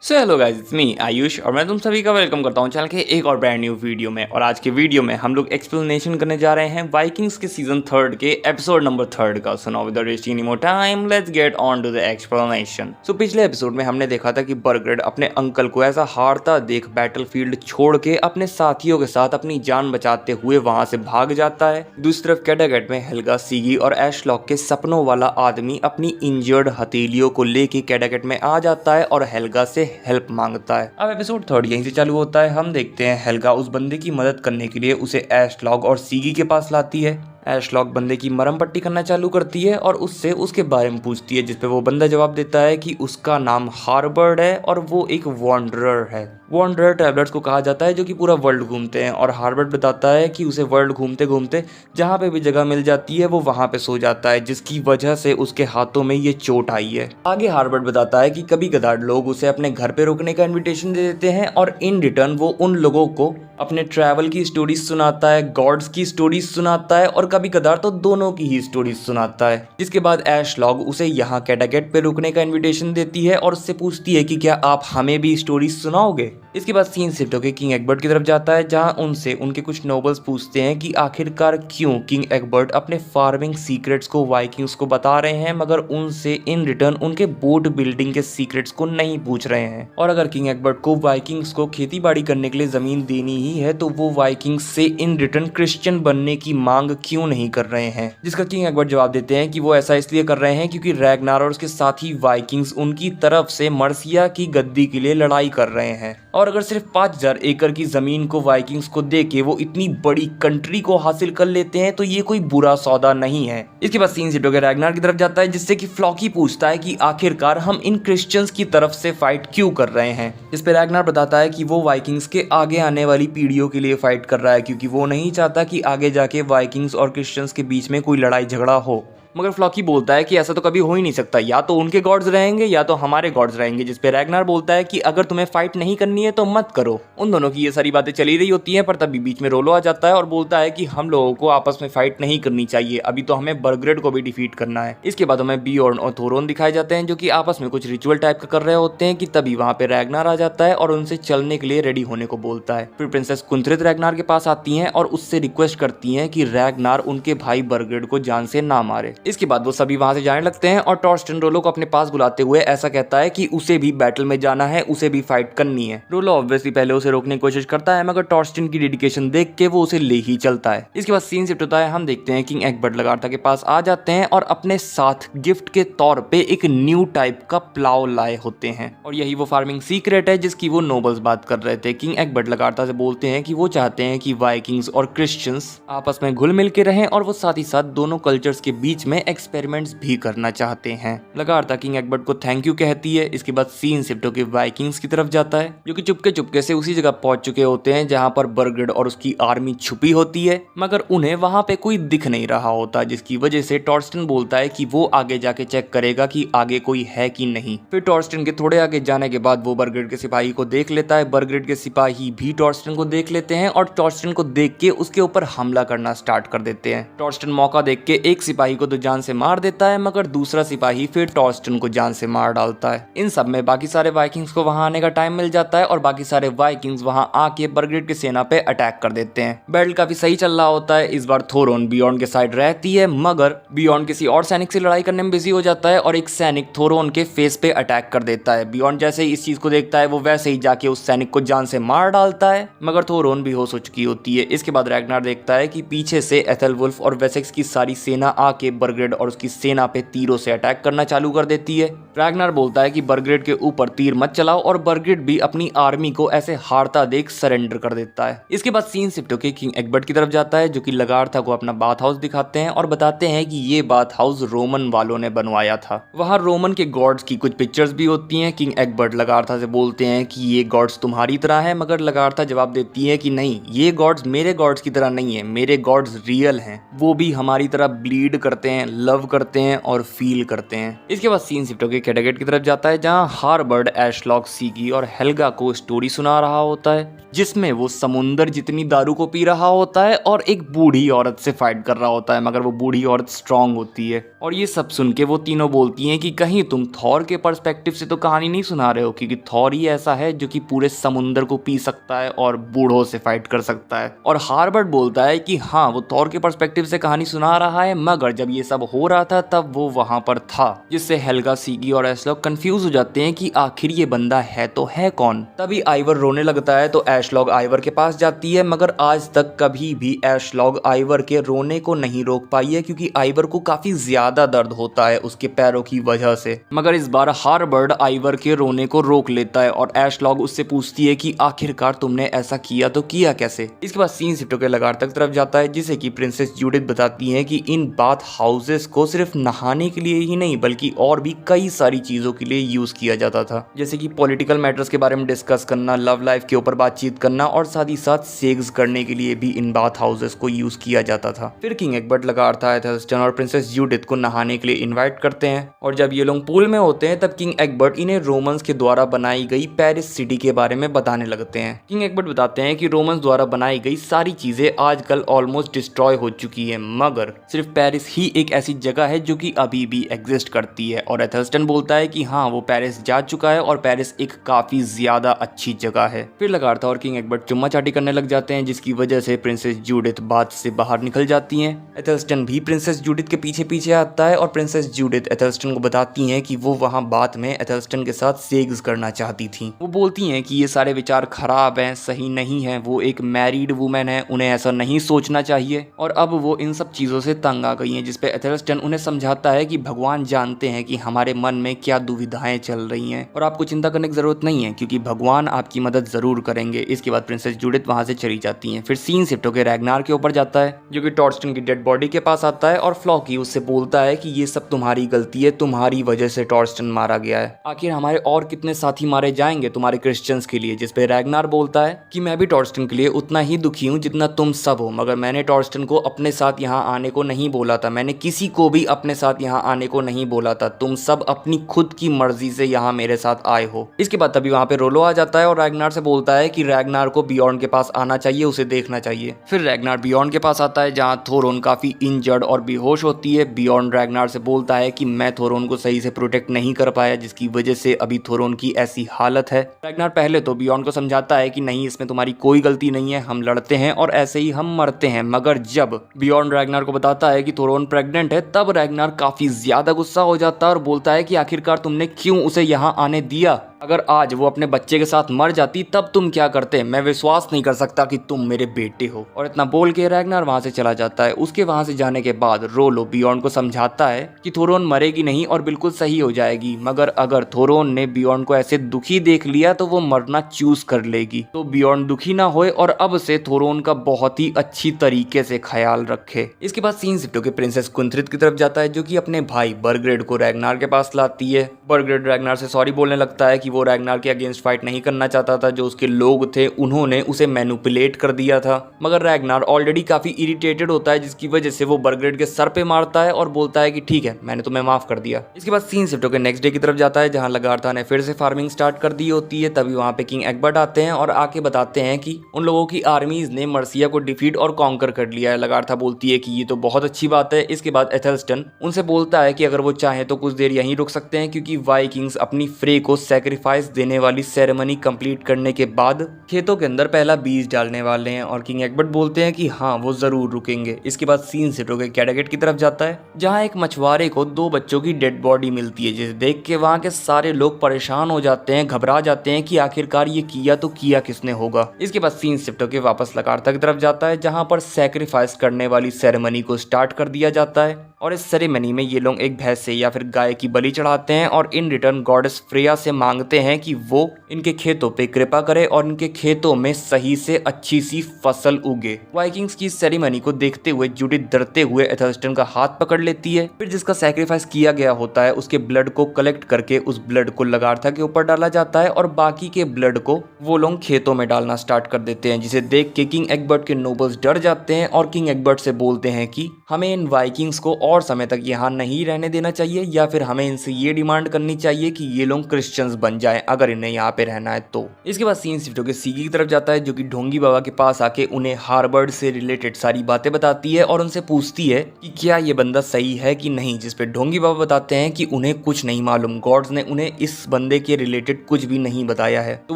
So hello guys, it's me Ayush और मैं तुम सभी का वेलकम करता हूं चैनल के एक और ब्रांड न्यू वीडियो में। और आज के वीडियो में हम लोग एक्सप्लेनेशन करने जा रहे हैं वाइकिंग्स के सीजन 3 के एपिसोड नंबर 3 का। So now without wasting any more time, let's get on to the explanation. So पिछले एपिसोड में हमने देखा था कि बर्गरेड अपने अंकल को ऐसा हारता देख बैटलफील्ड छोड़ के अपने साथियों के साथ अपनी जान बचाते हुए वहां से भाग जाता है। दूसरी तरफ कैडागेट में हेल्गा, सीगी और एशलॉक के सपनों वाला आदमी अपनी इंजर्ड हथेलियों को लेके कैडागेट में आ जाता है और हेल्गा से हेल्प मांगता है। अब एपिसोड 3 यहीं से चालू होता है। हम देखते हैं हेल्गा उस बंदे की मदद करने के लिए उसे एशलॉक और सीगी के पास लाती है। एशलॉक बंदे की मरहम पट्टी करना चालू करती है और उससे उसके बारे में पूछती है, जिसपे वो बंदा जवाब देता है कि उसका नाम हार्बर्ड है और वो एक वॉन्डरर है। वॉन्डरर ट्रैवलर्स को कहा जाता है जो कि पूरा वर्ल्ड घूमते हैं। और हार्बर्ड बताता है कि उसे वर्ल्ड घूमते घूमते जहाँ पे भी जगह मिल जाती है वो वहाँ पे सो जाता है, जिसकी वजह से उसके हाथों में ये चोट आई है। आगे हार्बर्ड बताता है कि कभी कदार लोग उसे अपने घर पे रुकने का इन्विटेशन दे देते हैं और इन रिटर्न वो उन लोगों को अपने ट्रैवल की स्टोरीज सुनाता है, गॉड्स की स्टोरीज सुनाता है और कभी कदार तो दोनों की ही स्टोरीज सुनाता है। जिसके बाद एशलॉग उसे यहाँ कैडागेट पे रुकने का इन्विटेशन देती है और उससे पूछती है कि क्या आप हमें भी स्टोरीज सुनाओगे। इसके बाद सीन शिफ्ट होकर किंग एग्बर्ट की तरफ जाता है, जहां उनसे उनके कुछ नोबल्स पूछते हैं कि आखिरकार क्यों किंग एग्बर्ट अपने फार्मिंग सीक्रेट्स को वाइकिंग्स को बता रहे हैं मगर उनसे इन रिटर्न उनके बोट बिल्डिंग के सीक्रेट्स को नहीं पूछ रहे हैं। और अगर किंग एग्बर्ट को वाइकिंग्स को खेती बाड़ी करने के लिए जमीन देनी ही है तो वो वाइकिंग्स से इन रिटर्न क्रिश्चियन बनने की मांग क्यों नहीं कर रहे हैं। जिसका किंग एग्बर्ट जवाब देते हैं कि वो ऐसा इसलिए कर रहे हैं क्योंकि रैगनार और उसके साथी वाइकिंग्स उनकी तरफ से मर्सिया की गद्दी के लिए लड़ाई कर रहे हैं। और अगर सिर्फ 5000 एकड़ की जमीन को वाइकिंग्स को देके वो इतनी बड़ी कंट्री को हासिल कर लेते हैं तो ये कोई बुरा सौदा नहीं है। इसके बाद सीन शिफ्ट होकर रैगनार की तरफ जाता है, जिससे कि फ्लॉकी पूछता है कि आखिरकार हम इन क्रिश्चियंस की तरफ से फाइट क्यों कर रहे हैं। जिस पे रैगनार बताता है कि वो वाइकिंग्स के आगे आने वाली पीढ़ियों के लिए फाइट कर रहा है क्योंकि वो नहीं चाहता कि आगे जाके वाइकिंग्स और क्रिश्चियंस के बीच में कोई लड़ाई झगड़ा हो। मगर फ्लॉकी बोलता है कि ऐसा तो कभी हो ही नहीं सकता, या तो उनके गॉड्स रहेंगे या तो हमारे गॉड्स रहेंगे। जिस पे रैगनार बोलता है कि अगर तुम्हें फाइट नहीं करनी है तो मत करो। उन दोनों की ये सारी बातें चली रही होती हैं, पर तभी बीच में रोलो आ जाता है और बोलता है कि हम लोगों को आपस में फाइट नहीं करनी चाहिए, अभी तो हमें बर्गरेड को भी डिफीट करना है। इसके बाद हमें बियॉर्न और थोरोन दिखाए जाते हैं जो कि आपस में कुछ रिचुअल टाइप का कर रहे होते हैं कि तभी वहां पे रैगनार आ जाता है और उनसे चलने के लिए रेडी होने को बोलता है। फिर प्रिंसेस कुंथ्रित रैगनार के पास आती हैं और उससे रिक्वेस्ट करती हैं कि रैगनार उनके भाई बर्गरेड को जान से ना मारे। इसके बाद वो सभी वहां से जाने लगते हैं और टॉर्स्टन रोलो को अपने पास बुलाते हुए ऐसा कहता है कि उसे भी बैटल में जाना है, उसे भी फाइट करनी है। रोलो ऑब्वियसली पहले उसे रोकने की कोशिश करता है मगर टॉर्स्टन की डेडिकेशन देख के वो उसे ले ही चलता है। इसके बाद सीन शिफ्ट होता है। हम देखते हैं किंग एग्बर्ट लगार्था के पास आ जाते हैं और अपने साथ गिफ्ट के तौर पे एक न्यू टाइप का प्लाव लाए होते हैं और यही वो फार्मिंग सीक्रेट है जिसकी वो नोबल्स बात कर रहे थे। किंग एग्बर्ट लगार्था से बोलते हैं कि वो चाहते हैं कि वाइकिंग्स और क्रिश्चियंस आपस में घुल मिल के रहें और वो साथ ही साथ दोनों कल्चर्स के बीच में एक्सपेरिमेंट्स भी करना चाहते हैं। लगातार किंग एग्बर्ट को थैंक यू कहती है। इसके बाद सीन शिफ्ट होकर वाइकिंग्स की तरफ जाता है जो कि चुपके चुपके से उसी जगह पहुंच चुके होते हैं जहां पर बर्गरेड और उसकी आर्मी छुपी होती है, मगर उन्हें वहां पे कोई दिख नहीं रहा होता, जिसकी वजह से टॉर्स्टन बोलता है कि वो आगे जाके चेक करेगा कि आगे कोई है कि नहीं। फिर टॉर्स्टन के थोड़े आगे जाने के बाद वो बर्गरेड के सिपाही को देख लेता है। बर्गरेड के सिपाही भी टॉर्स्टन को देख लेते हैं और टॉर्स्टन को देख के उसके ऊपर हमला करना स्टार्ट कर देते हैं। टॉर्स्टन मौका देख के एक सिपाही को तो जान से मार देता है मगर दूसरा सिपाही फिर टॉर्स्टन को जान से मार डालता है। इन सब में बाकी सारे वाइकिंग्स को वहां आने का टाइम मिल जाता है और बाकी सारे वाइकिंग्स वहां आके बर्गरेड की सेना पे अटैक कर देते हैं। बैटल काफी सही चल रहा होता है। इस बार थोरोन बियॉन के साइड रहती है मगर बियॉन किसी और सैनिक से लड़ाई करने में बिजी हो जाता है और एक सैनिक थोरोन के फेस पे अटैक कर देता है। बियॉन जैसे ही इस चीज को देखता है वो वैसे ही जाके उस सैनिक को जान से मार डालता है मगर थोरोन बेहोश हो चुकी होती है। इसके बाद रैगनार देखता है कि पीछे से एथेलवुल्फ और वेसेक्स की सारी सेना आके बर्गरेड और उसकी सेना पे तीरों से अटैक करना चालू कर देती है। रैगनार बोलता है कि बर्गरेड के ऊपर तीर मत चलाओ और बर्गरेड भी अपनी आर्मी को ऐसे हारता देख सरेंडर कर देता है। इसके बाद सीन शिफ्ट होकर किंग एग्बर्ट की तरफ जाता है जो कि लगार्था को अपना बाथ हाउस दिखाते हैं और बताते हैं कि ये बाथ हाउस रोमन वालों ने बनवाया था। वहां रोमन के गॉड्स की कुछ पिक्चर्स भी होती हैं। किंग एग्बर्ट लगार्था से बोलते हैं कि ये गॉड्स तुम्हारी तरह है मगर लगार्था जवाब देती है कि नहीं, ये गॉड्स मेरे गॉड्स की तरह नहीं है, मेरे गॉड्स रियल हैं, वो भी हमारी तरह ब्लीड करते हैं, लव करते हैं और फील करते हैं। इसके बाद सीन शिफ्ट होकर कैटागेट की तरफ जाता है, जहां हार्बर्ड एशलॉक, सीगी और हेल्गा को स्टोरी सुना रहा होता है, जिसमें वो समुंदर जितनी दारू को पी रहा होता है और एक बूढ़ी औरत से फाइट कर रहा होता है, मगर वो बूढ़ी औरत स्ट्रांग होती है। और ये सब सुन के वो तीनों बोलती हैं कि कहीं तुम थॉर के पर्सपेक्टिव से तो कहानी नहीं सुना रहे हो, क्योंकि थॉर ही ऐसा है जो कि पूरे समुंदर को पी सकता है और बूढ़ों से फाइट कर सकता है। और हार्बर्ड बोलता है कि हाँ, वो थॉर के पर्सपेक्टिव से कहानी सुना रहा है, मगर जब ये सब हो रहा था तब वो वहां पर था, जिससे हेल्गा, सीगी और एशलॉक कंफ्यूज हो जाते हैं कि आखिर ये बंदा है तो है कौन। तभी आइवर रोने लगता है तो एशलॉग आइवर के पास जाती है, मगर आज तक कभी भी एशलॉग आइवर के रोने को नहीं रोक पाई है, क्योंकि आइवर को काफी ज्यादा दर्द होता है उसके पैरों की वजह से। मगर इस बार हार्बर्ड आइवर के रोने को रोक लेता है और एशलॉग उससे पूछती है कि आखिरकार तुमने ऐसा किया तो किया कैसे। इसके बाद सीन शिफ्ट होकर लगातार तरफ जाता है, जिसे कि प्रिंसेस जूडिथ बताती है कि इन बाथ हाउसेस को सिर्फ नहाने के लिए ही नहीं बल्कि और भी कई सारी चीजों के लिए यूज किया जाता था, जैसे कि पॉलिटिकल मैटर्स के बारे में डिस्कस करना, लव लाइफ के ऊपर बातचीत करना और साथ ही साथ सेक्स करने के लिए भी इन बाथ हाउसेस को यूज किया जाता था। फिर किंग एग्बर्ट लगातार एथेल्स्टन और प्रिंसेस जूडिथ को नहाने के लिए इन्वाइट करते हैं, और जब ये लोग पूल में होते हैं तब किंग एग्बर्ट इन्हें रोमन्स के द्वारा बनाई गई पेरिस सिटी के बारे में बताने लगते हैं। किंग एग्बर्ट बताते हैं कि रोमन्स द्वारा बनाई गई सारी चीजें आजकल ऑलमोस्ट डिस्ट्रॉय हो चुकी है, मगर सिर्फ पेरिस ही एक ऐसी जगह है जो कि अभी भी एग्जिस्ट करती है। और एथेल्स्टन बोलता है कि हाँ, वो पेरिस जा चुका है और पेरिस एक काफी ज्यादा अच्छी जगह है। फिर लगातार और किंग एग्बर्ट चुम्मा चाटी करने लग जाते हैं, जिसकी वजह से प्रिंसेस जूडिथ बाथ से बाहर निकल जाती हैं। एथेल्स्टन भी प्रिंसेस जूडिथ के पीछे पीछे आता है और प्रिंसेस जूडिथ एथेल्स्टन को बताती हैं कि वो वहां बात में एथेल्स्टन के साथ सेक्स करना चाहती थी। वो बोलती हैं कि ये सारे विचार खराब हैं, सही नहीं है, वो एक मैरिड वुमेन है, उन्हें ऐसा नहीं सोचना चाहिए। और अब वो इन सब चीजों से तंग आ गई हैं, जिसपे एथेल्स्टन उन्हें समझाता है कि भगवान जानते हैं कि हमारे मन में क्या दुविधाएं चल रही हैं और आपको चिंता करने की जरूरत नहीं है, क्योंकि भगवान आपकी मदद जरूर करेंगे। इसके बाद प्रिंसेस जूडिथ वहां से चली जाती हैं। फिर सीन शिफ्ट होकर रैग्नार के ऊपर जाता है, जो कि टॉर्स्टन की डेड बॉडी के पास आता है और फ्लॉकी उससे बोलता है कि ये सब तुम्हारी गलती है, तुम्हारी वजह से टॉर्स्टन मारा गया है, आखिर हमारे और कितने साथी मारे जाएंगे तुम्हारे क्रिश्चियंस के लिए। जिसपे रैग्नार बोलता है कि मैं भी टॉर्स्टन के लिए उतना ही दुखी हूँ जितना तुम सब हो, मगर मैंने टॉर्स्टन को अपने साथ यहाँ आने को नहीं बोला था, मैंने किसी को भी अपने साथ यहाँ आने को नहीं बोला था, तुम सब अपनी खुद की मर्जी से यहाँ मेरे साथ आए हो। इसके बाद तभी वहाँ पे रोलो आ जाता है और रैग्नार से बोलता है कि रैग्नार को बियॉन्ड के पास आना चाहिए, उसे देखना चाहिए। फिर रैग्नार बियॉन्ड के पास आता है, जहाँ थोरोन काफी इंजर्ड और बेहोश होती है। बियॉन्ड रैग्नार से बोलता है कि मैं थोरोन को सही से प्रोटेक्ट नहीं कर पाया, जिसकी वजह से अभी थोरोन की ऐसी हालत है। रैग्नार पहले तो बियॉन्ड को समझाता है कि नहीं, इसमें तुम्हारी कोई गलती नहीं है, हम लड़ते हैं और ऐसे ही हम मरते हैं। मगर जब बियॉन्ड रैग्नार को बताता है कि थोरोन प्रेग्नेंट है, तब रैग्नार काफी ज्यादा गुस्सा हो जाता है और बोलता है कि आखिरकार तुमने क्यों उसे यहाँ आने दिया, अगर आज वो अपने बच्चे के साथ मर जाती तब तुम क्या करते, मैं विश्वास नहीं कर सकता कि तुम मेरे बेटे हो। और इतना बोल के रैग्नार वहां से चला जाता है। उसके वहां से जाने के बाद रोलो बियॉन्ड को समझाता है कि थोरोन मरेगी नहीं और बिल्कुल सही हो जाएगी, मगर अगर थोरोन ने बियॉन्ड को ऐसे दुखी देख लिया तो वो मरना चूज कर लेगी, तो बियॉन्ड दुखी ना होए और अब से थोरोन का बहुत ही अच्छी तरीके से ख्याल रखे। इसके बाद सीन शिफ्ट होकर प्रिंसेस कुंथ्रित की तरफ जाता है, जो कि अपने भाई बर्ग्रेड को रैग्नार के पास लाती है। बर्ग्रेड रैग्नार से सॉरी बोलने लगता है कि वो रैग्नार के अगेंस्ट फाइट नहीं करना चाहता था, जो उसके लोग थे उन्होंने उसे मैनिपुलेट कर दिया था। मगर रैग्नार ऑलरेडी काफी इरिटेटेड होता है, जिसकी वजह से वो बर्ग्रेड के सर पे मारता है और बोलता है कि ठीक है, मैंने तुम्हें माफ कर दिया। इसके बाद सीन शिफ्ट होकर नेक्स्ट डे की तरफ जाता है, जहां लगार्था ने फिर से फार्मिंग स्टार्ट कर दी होती है। तभी वहां पे किंग एग्बर्ट आते हैं और आके बताते हैं कि उन लोगों की आर्मीज ने मर्सिया को डिफीट और कॉन्कर कर लिया है। लगार्था बोलती है कि ये तो बहुत अच्छी बात है। इसके बाद एथेल्स्टन उनसे बोलता है कि अगर वो चाहे तो कुछ देर यहीं रुक सकते हैं, क्योंकि वाइकिंग्स अपनी फ्रे को सैक्रिफाइस देने वाली सेरेमनी कंप्लीट करने के बाद खेतों के अंदर पहला बीज डालने वाले हैं। और किंग एग्बर्ट बोलते हैं कि हाँ, वो जरूर रुकेंगे। इसके बाद सीन शिफ्ट होकर कैटागेट की तरफ जाता है, जहाँ एक मछुआरे को 2 बच्चों की डेड बॉडी मिलती है, जिसे देख के वहाँ के सारे लोग परेशान हो जाते हैं, घबरा जाते हैं कि आखिरकार ये किया तो किया किसने होगा। इसके बाद सीन शिफ्ट होकर वापस लगार्था की तरफ जाता है, जहाँ पर सैक्रिफाइस करने वाली सेरेमनी को स्टार्ट कर दिया जाता है। और इस सेरेमनी में ये लोग एक भैंस से या फिर गाय की बलि चढ़ाते हैं और इन रिटर्न गॉडेस फ्रेया से मांगते हैं कि वो इनके खेतों पे कृपा करे और इनके खेतों में सही से अच्छी सी फसल उगे। वाइकिंग्स की सेरेमनी को देखते हुए जूडिथ डरते हुए एथेल्स्टन का हाथ पकड़ लेती है। फिर जिसका सैक्रिफाइस किया गया होता है उसके ब्लड को कलेक्ट करके उस ब्लड को लगार्था के ऊपर डाला जाता है और बाकी के ब्लड को वो लोग खेतों में डालना स्टार्ट कर देते हैं, जिसे देख के किंग एग्बर्ट के नोबल्स डर जाते हैं और किंग एग्बर्ट से बोलते हैं कि हमें इन वाइकिंग्स को और समय तक यहाँ नहीं रहने देना चाहिए, या फिर हमें इनसे ये डिमांड करनी चाहिए कि ये लोग क्रिश्चियंस बन जाएं अगर इन्हें यहाँ पे रहना है तो। इसके बाद सीन शिफ्ट होकर सीगी की तरफ जाता है, जो कि ढोंगी बाबा के पास आके उन्हें हार्वर्ड से रिलेटेड सारी बातें बताती है और उनसे पूछती है कि क्या ये बंदा सही है कि नहीं, जिस पे ढोंगी बाबा बताते हैं कि उन्हें कुछ नहीं मालूम, गॉड्स ने उन्हें इस बंदे के रिलेटेड कुछ भी नहीं बताया है, तो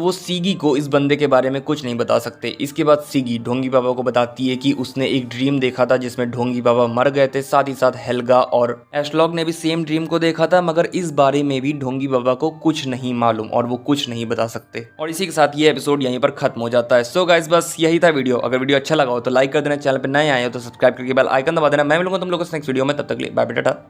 वो सीगी को इस बंदे के बारे में कुछ नहीं बता सकते। इसके बाद सीगी ढोंगी बाबा को बताती है कि उसने एक ड्रीम देखा था जिसमें ढोंगी बाबा मर गए थे, साथ ही साथ हेल्गा और एशलॉग ने भी सेम ड्रीम को देखा था, मगर इस बारे में भी ढोंगी बाबा को कुछ नहीं मालूम और वो कुछ नहीं बता सकते। और इसी के साथ ये एपिसोड यहीं पर खत्म हो जाता है। सो गाइस, बस यही था वीडियो। अगर वीडियो अच्छा लगा हो तो लाइक कर देना, चैनल पे नए आए हो तो सब्सक्राइब करके बेल आइकन दबा देना। मैं मिलूंगा तुम लोगों से नेक्स्ट वीडियो में, तब तक के लिए बाय बाय, टाटा।